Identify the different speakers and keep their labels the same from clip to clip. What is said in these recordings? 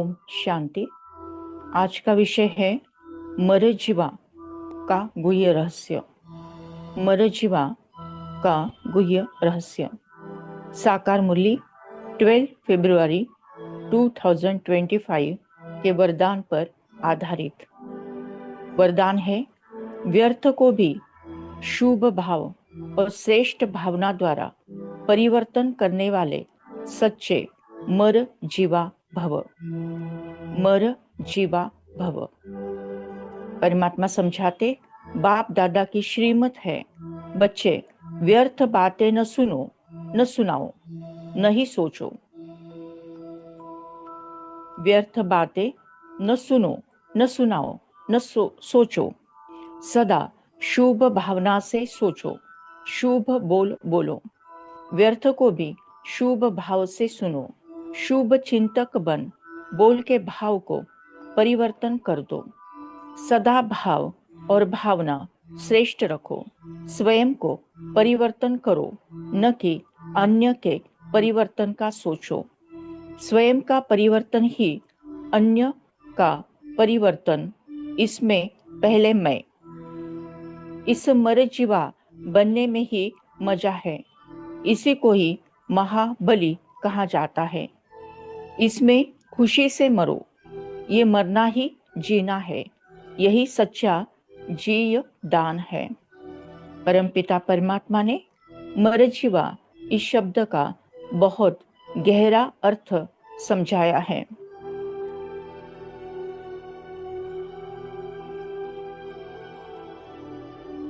Speaker 1: ओम शांति। आज का विषय है मरजीवा का गुह्य रहस्य। मरजीवा का गुह्य रहस्य। साकार मुरली 12 फरवरी 2025 के वरदान पर आधारित। वरदान है, व्यर्थ को भी शुभ भाव और श्रेष्ठ भावना द्वारा परिवर्तन करने वाले सच्चे मर जीवा भव। मर जीवा भव। परमात्मा समझाते, बाप दादा की श्रीमत है, बच्चे व्यर्थ बातें न सुनो, न सुनाओ, न ही सोचो। व्यर्थ बातें न सुनो, न सुनाओ, न सोचो। सदा शुभ भावना से सोचो, शुभ बोल बोलो। व्यर्थ को भी शुभ भाव से सुनो, शुभ चिंतक बन बोल के भाव को परिवर्तन कर दो। सदा भाव और भावना श्रेष्ठ रखो। स्वयं को परिवर्तन करो, न कि अन्य के परिवर्तन का सोचो। स्वयं का परिवर्तन ही अन्य का परिवर्तन, इसमें पहले मैं। इस मरजीवा बनने में ही मजा है। इसी को ही महाबली कहा जाता है। इसमें खुशी से मरो। ये मरना ही जीना है। यही सच्चा जीय दान है। परमपिता परमात्मा ने मरजीवा इस शब्द का बहुत गहरा अर्थ समझाया है।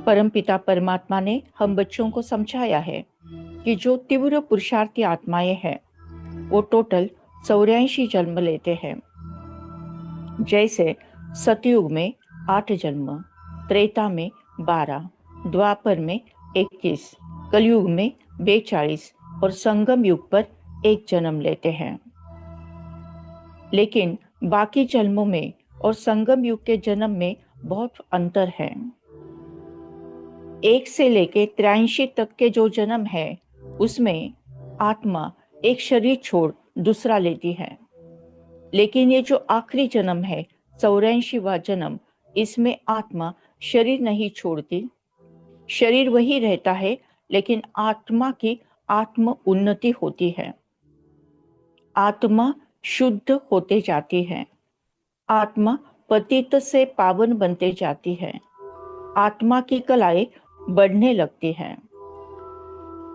Speaker 1: परमपिता परमात्मा ने हम बच्चों को समझाया है कि जो तीव्र पुरुषार्थी आत्माएं हैं वो टोटल 84 जन्म लेते हैं। जैसे सतयुग में 8 जन्म, त्रेता में 12, द्वापर में 21, कलयुग में 42 और संगम युग पर 1 जन्म लेते हैं। लेकिन बाकी जन्मों में और संगम युग के जन्म में बहुत अंतर है। 1 से लेके 83 तक के जो जन्म है उसमें आत्मा एक शरीर छोड़ दूसरा लेती है। लेकिन ये जो आखिरी जन्म है 84वां जन्म, इसमें आत्मा शरीर नहीं छोड़ती। शरीर वही रहता है, लेकिन आत्मा की आत्म उन्नति होती है। आत्मा शुद्ध होते जाती है। आत्मा पतित से पावन बनते जाती है। आत्मा की कलाएं बढ़ने लगती हैं।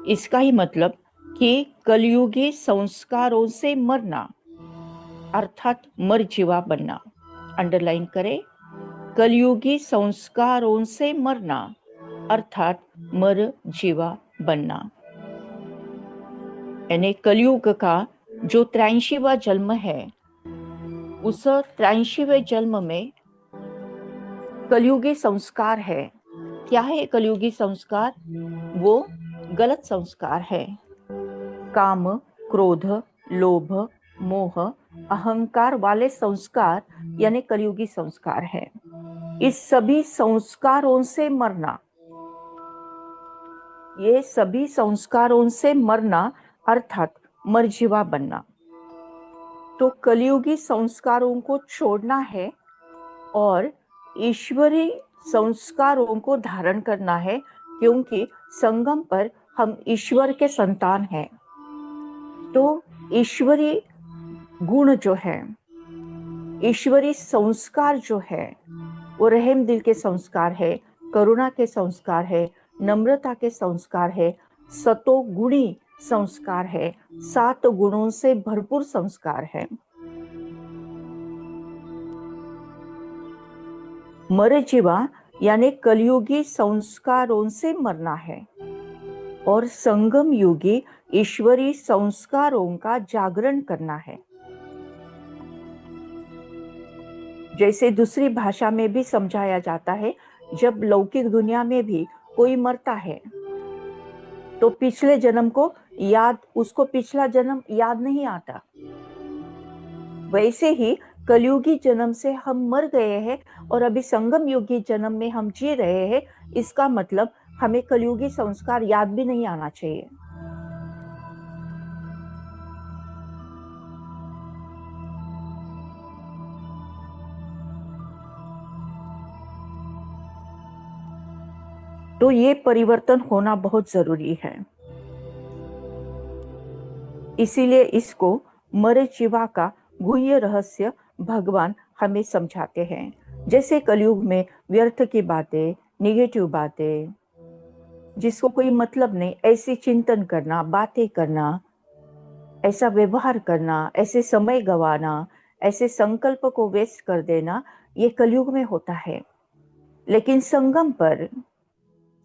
Speaker 1: इसका ही मतलब कि कलयुगी संस्कारों से मरना अर्थात मरजीवा बनना। अंडरलाइन करें, कलयुगी संस्कारों से मरना अर्थात मरजीवा बनना। यानी कलयुग का जो 83वां जन्म है, उस 83वें जन्म में कलयुगी संस्कार है। क्या है कलयुगी संस्कार? वो गलत संस्कार है। काम, क्रोध, लोभ, मोह, अहंकार वाले संस्कार यानी कलयुगी संस्कार है। इस सभी संस्कारों से मरना, ये सभी संस्कारों से मरना अर्थात मरजीवा बनना। तो कलयुगी संस्कारों को छोड़ना है और ईश्वरी संस्कारों को धारण करना है, क्योंकि संगम पर हम ईश्वर के संतान हैं। तो ईश्वरी गुण जो है, ईश्वरी संस्कार जो है, वो रहम दिल के संस्कार है, करुणा के संस्कार है, नम्रता के संस्कार है, सतो गुणी संस्कार है, 7 गुणों से भरपूर संस्कार है। मरजीवा यानी कलयुगी संस्कारों से मरना है और संगम युगी ईश्वरी संस्कारों का जागरण करना है। जैसे दूसरी भाषा में भी समझाया जाता है, जब लौकिक दुनिया में भी कोई मरता है तो पिछले जन्म को उसको पिछला जन्म याद नहीं आता। वैसे ही कलयुगी जन्म से हम मर गए हैं और अभी संगम युगी जन्म में हम जी रहे हैं। इसका मतलब हमें कलयुगी संस्कार याद भी नहीं आना चाहिए। तो ये परिवर्तन होना बहुत जरूरी है। इसीलिए इसको मरीचिका का गुह्य रहस्य भगवान हमें समझाते हैं। जैसे कलयुग में व्यर्थ की बातें, निगेटिव बातें, जिसको कोई मतलब नहीं, ऐसी चिंतन करना, बातें करना, ऐसा व्यवहार करना, ऐसे समय गंवाना, ऐसे संकल्प को वेस्ट कर देना, ये कलयुग में होता है। लेकिन संगम पर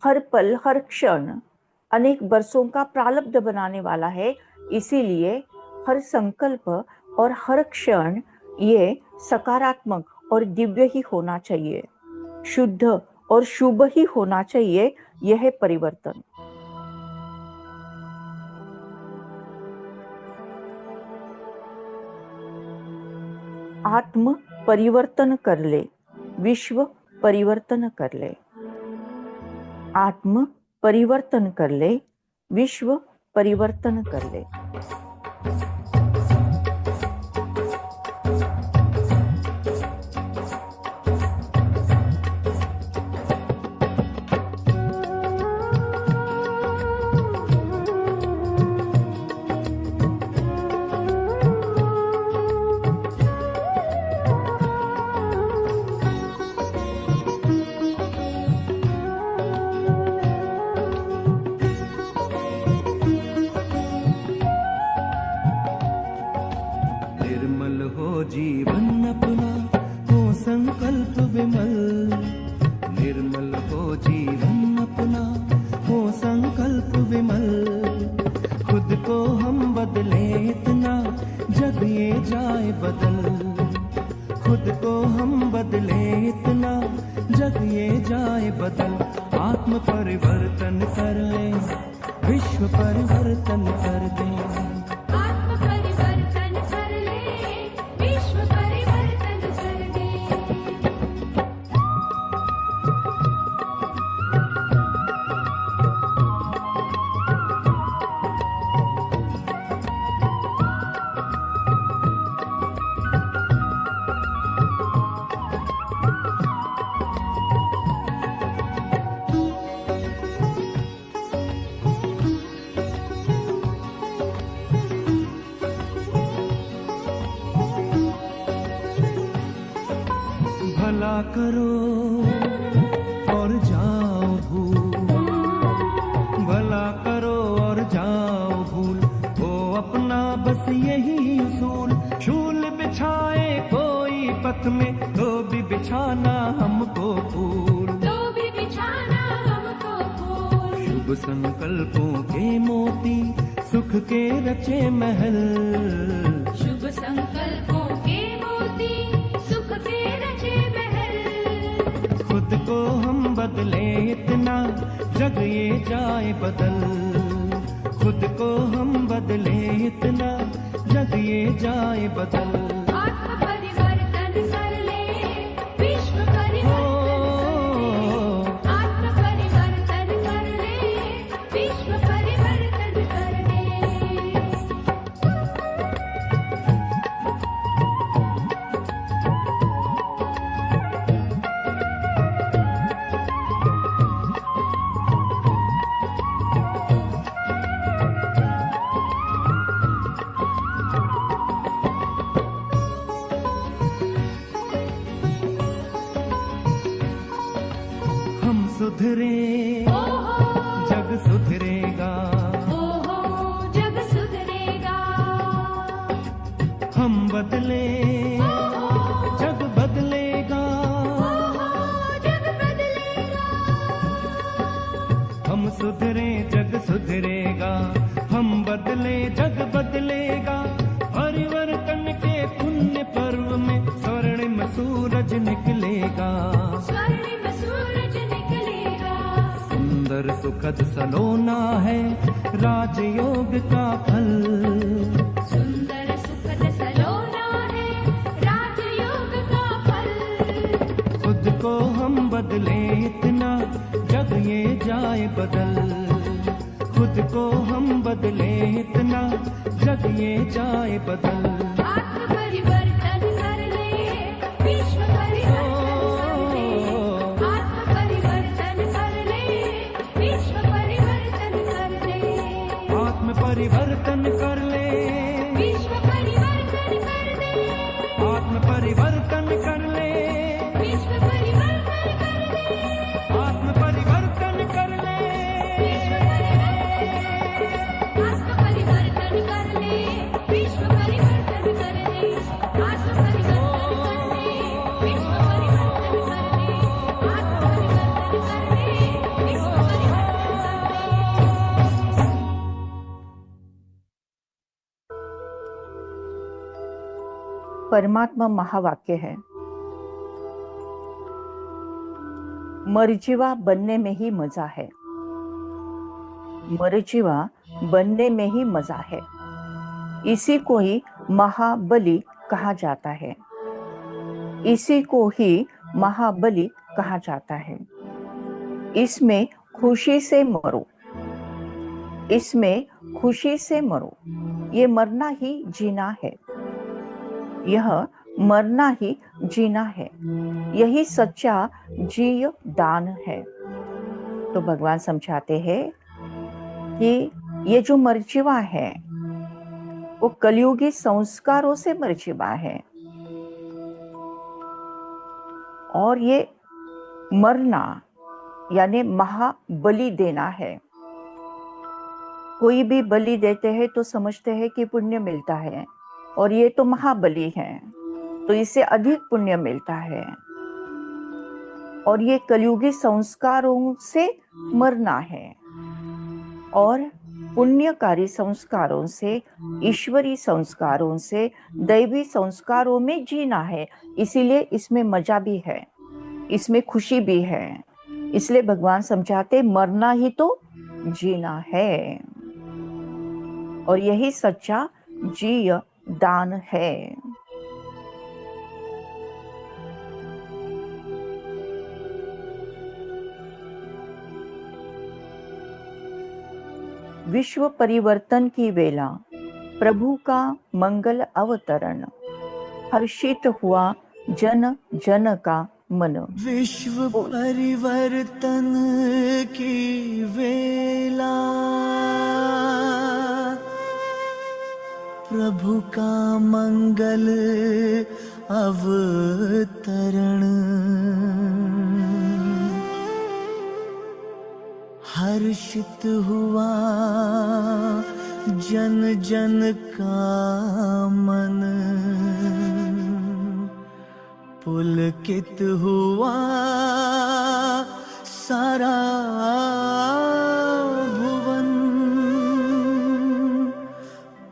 Speaker 1: हर पल, हर क्षण अनेक वर्षों का प्रारब्ध बनाने वाला है। इसीलिए हर संकल्प और हर क्षण ये सकारात्मक और दिव्य ही होना चाहिए, शुद्ध और शुभ ही होना चाहिए। यह है परिवर्तन। आत्म परिवर्तन कर ले, विश्व परिवर्तन कर ले। आत्म परिवर्तन कर ले, विश्व परिवर्तन कर ले।
Speaker 2: जीवन अपना हो संकल्प विमल, निर्मल हो जीवन अपना हो संकल्प विमल। खुद को हम बदले इतना जग ये जाए बदल, खुद को हम बदले इतना जग ये जाए बदल। आत्म परिवर्तन कर ले, विश्व परिवर्तन कर दे। भला करो और जाओ भूल, भला करो और जाओ भूल, वो अपना बस यही उसूल। शूल बिछाए कोई पथ में तो भी बिछाना हमको फूल, तो भी बिछाना हमको फूल। शुभ संकल्पों के मोती सुख के रचे महल, शुभ संकल्पों के मोती सुख के रचे महल। खुद को हम बदले इतना जग ये जाए बदल, खुद को हम बदले इतना जग ये जाए बदल। आत्म परिवर्तन कर ले, विश्व परिवर्तन, आत्म परिवर्तन कर ले, विश्व परिवर्तन कर दे। सुधरे जग सुधरेगा, जग सुधरेगा। हम बदले जग बदलेगा, जग बदलेगा। हम सुधरे जग सुधरेगा, हम बदले जग बदलेगा। परिवर्तन के पुण्य पर्व में स्वर्णिम सूरज निकलेगा, स्वर्णिम सूरज निकलेगा। सुंदर सुखद सलोना है राजयोग का फल, सुंदर सुखद सलोना है राजयोग का फल। खुद को हम बदले इतना जग ये जाए बदल, खुद को हम बदले इतना जग ये जाए बदल। आत्म परिवर्तन कर ले, विश्व परिवर्तन कर ले, आत्म परिवर्तन कर ले,
Speaker 1: परमात्मा महावाक्य है, मरजीवा बनने में ही मजा है। मरजीवा बनने में ही मजा है। इसी को ही महाबली कहा जाता है। इसी को ही महाबली कहा जाता है। इसमें खुशी से मरो, इसमें खुशी से मरो। ये मरना ही जीना है। यह मरना ही जीना है। यही सच्चा जीव दान है। तो भगवान समझाते हैं कि ये जो मरजीवा है वो कलयुगी संस्कारों से मरजीवा है, और ये मरना यानी महाबलि देना है। कोई भी बलि देते हैं तो समझते हैं कि पुण्य मिलता है, और ये तो महाबलि है तो इससे अधिक पुण्य मिलता है। और ये कलयुगी संस्कारों से मरना है, और पुण्यकारी संस्कारों से, ईश्वरी संस्कारों से, दैवी संस्कारों में जीना है। इसीलिए इसमें मजा भी है, इसमें खुशी भी है। इसलिए भगवान समझाते मरना ही तो जीना है, और यही सच्चा जीव दान है। विश्व परिवर्तन की वेला, प्रभु का मंगल अवतरण, हर्षित हुआ जन जन का मन।
Speaker 2: विश्व परिवर्तन की वेला, प्रभु का मंगल अवतरण, हर्षित हुआ जन जन का मन, पुलकित हुआ सारा भुवन,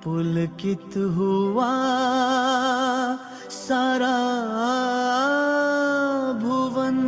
Speaker 2: पुलकित हुआ सारा भुवन।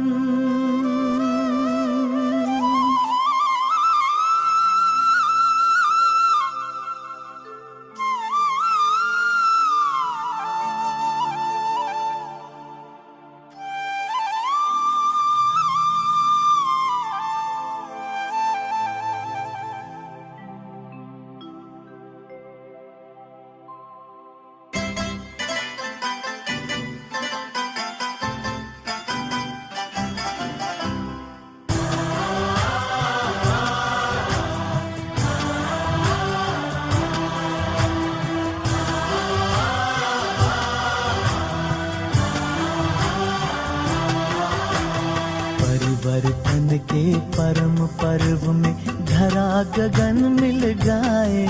Speaker 2: परिवर्तन के परम पर्व में धरा गगन मिल गाए,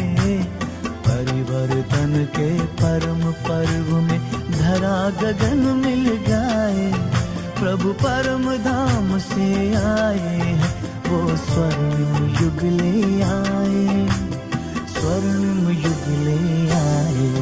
Speaker 2: परिवर्तन के परम पर्व में धरा गगन मिल गाए, प्रभु परम धाम से आए हैं, वो स्वर्णिम युग ले आए, स्वर्णिम युग ले आए।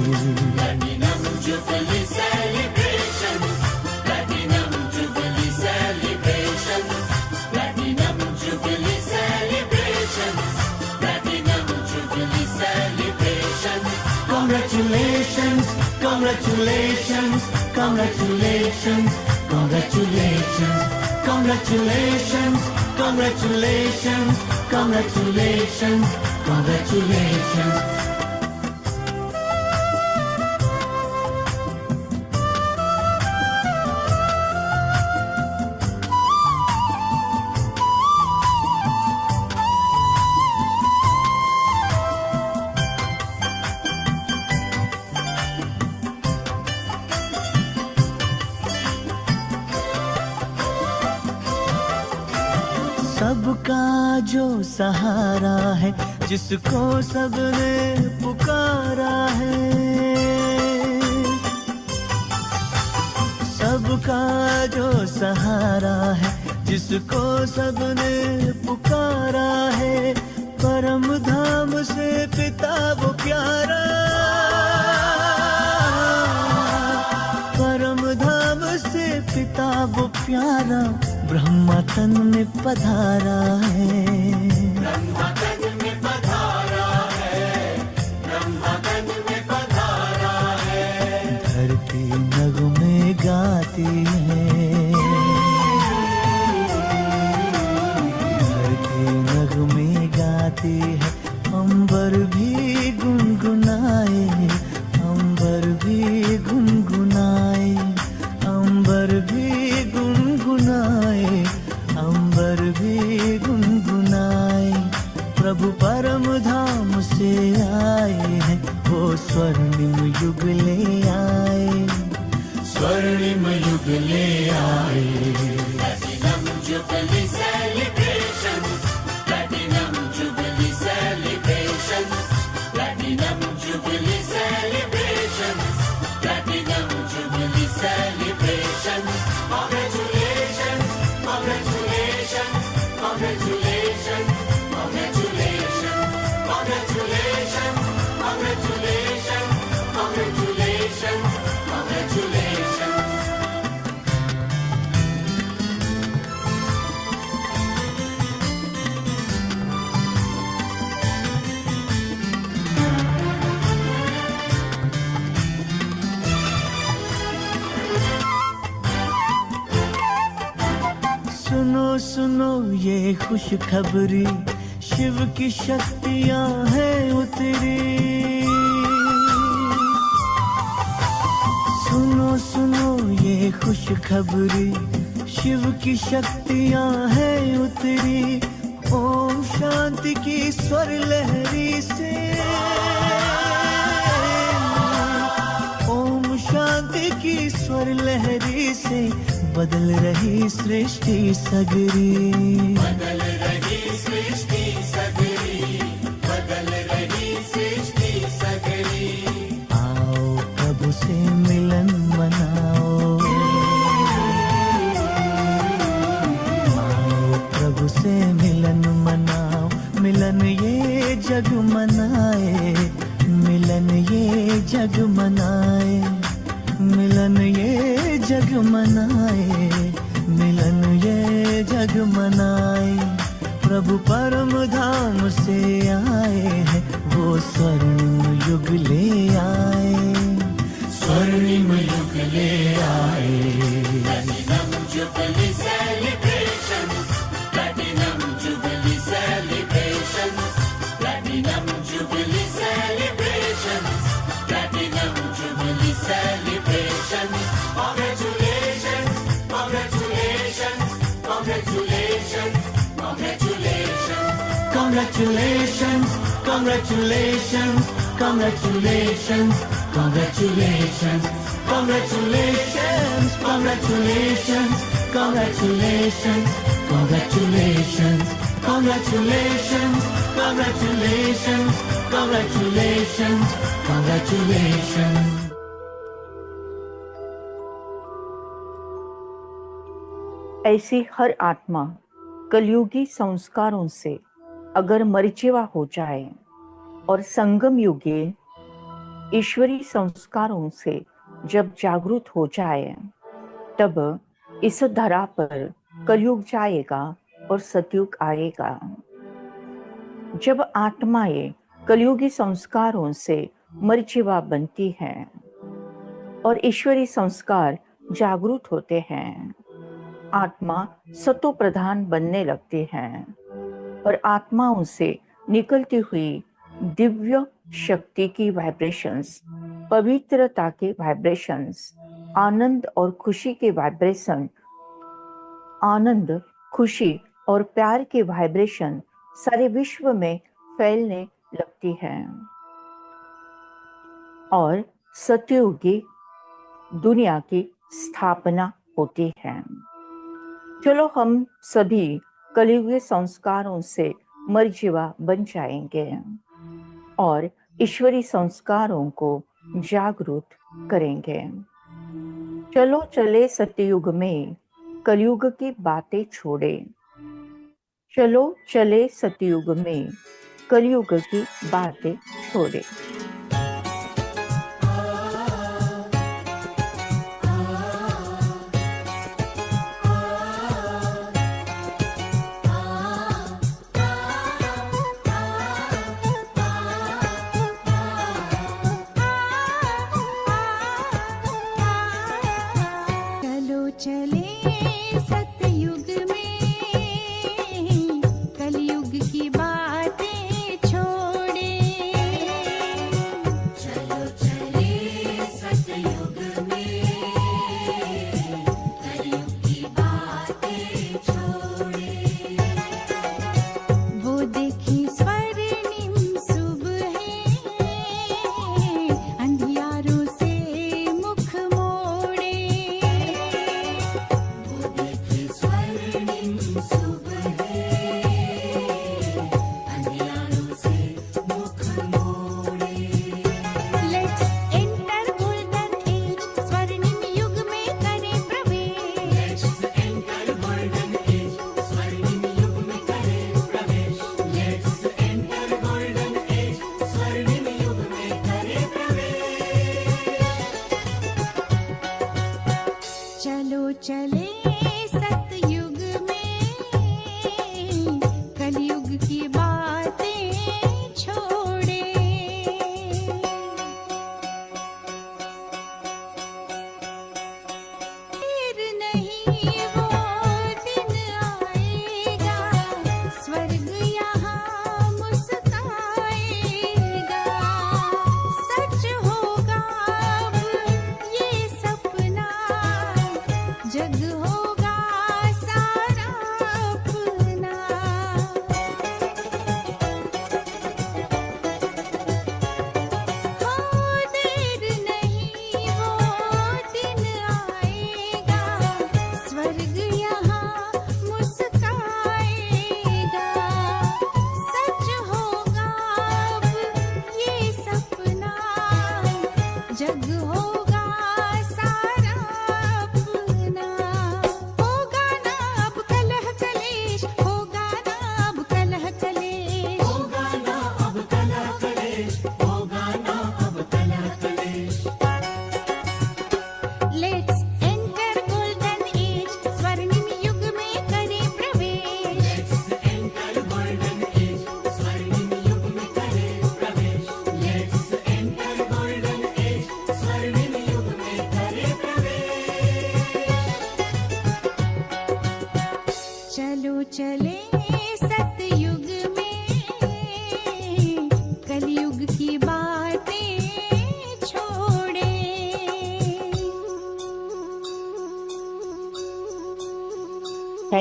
Speaker 2: Congratulations, congratulations, congratulations, congratulations, congratulations, congratulations, congratulations, congratulations. सबका जो सहारा है, जिसको सबने पुकारा है, सबका जो सहारा है, जिसको सबने पुकारा है, परम धाम से पिता वो प्यारा, तन में पधारा है,
Speaker 3: ब्रह्मा तन में पधारा है, ब्रह्मा तन में पधारा है।
Speaker 2: धरती नगमे गाती है, धरती नगमे गाती है, अंबर भी गुनगुनाए, अंबर भी गुनगुनाए, अंबर भी गुनगुनाए, अंबर भी गुनगुनाए। प्रभु परम धाम से आए हैं, वो स्वर्णिम युग ले आए,
Speaker 3: स्वर्णिम युग ले आए। Platinum jubilee celebration, platinum jubilee celebration, platinum jubilee celebration, platinum jubilee celebration. Congratulations, congratulations, congratulations, congratulations, congratulations, congratulations, congratulations, congratulations.
Speaker 2: सुनो सुनो ये खुशखबरी, शिव की शक्तियां हैं उतरी। सुनो सुनो ये खुशखबरी, शिव की शक्तियां हैं उतरी। ओम शांति की स्वर लहरी से, ओम शांति की स्वर लहरी से बदल रही सृष्टि सगरी,
Speaker 3: बदल रही सृष्टि सगरी, बदल रही सृष्टि सगरी।
Speaker 2: आओ प्रभु से मिलन मनाओ, आओ प्रभु से मिलन मनाओ। मिलन ये जग मनाए, मिलन ये जग मनाए, मिलन ये जग मनाए, मिलन ये जग मनाए। प्रभु परम धाम से आए हैं, वो स्वर्णिम युग ले आए,
Speaker 3: स्वर्णिम युग ले आए। Platinum jubilee celebration, platinum jubilee celebration, platinum jubilee celebration, platinum jubilee celebration. Congratulations, congratulations, congratulations, congratulations,
Speaker 2: congratulations, congratulations, congratulations, congratulations, congratulations, congratulations, congratulations, congratulations, congratulations, congratulations, congratulations, congratulations.
Speaker 1: ऐसी हर आत्मा कलयुगी संस्कारों से अगर मरिचिवा हो जाए और संगम युगे ईश्वरी संस्कारों से जब जागृत हो जाए, तब इस धरा पर कलयुग जाएगा और सतयुग आएगा। जब आत्माएं कलयुगी संस्कारों से मरिचिवा बनती हैं और ईश्वरी संस्कार जागृत होते हैं, आत्मा सतो प्रधान बनने लगती हैं और आत्माओं से निकलती हुई दिव्य शक्ति की वाइब्रेशंस, पवित्रता के वाइब्रेशंस, आनंद और खुशी के वाइब्रेशन, आनंद, खुशी और प्यार के वाइब्रेशन सारे विश्व में फैलने लगती है और सतयुगी दुनिया की स्थापना होती है। चलो हम सभी कलयुगी संस्कारों से मर्जीवा बन जाएंगे और ईश्वरी संस्कारों को जागृत करेंगे। चलो चले सतयुग में कलयुग की बातें छोड़े, चलो चले सतयुग में कलयुग की बातें छोड़े।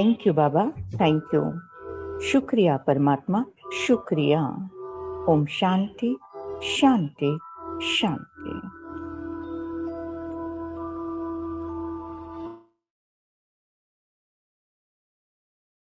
Speaker 1: Thank you Baba, thank you. शुक्रिया परमात्मा, शुक्रिया। ओम शांति शांति शांति।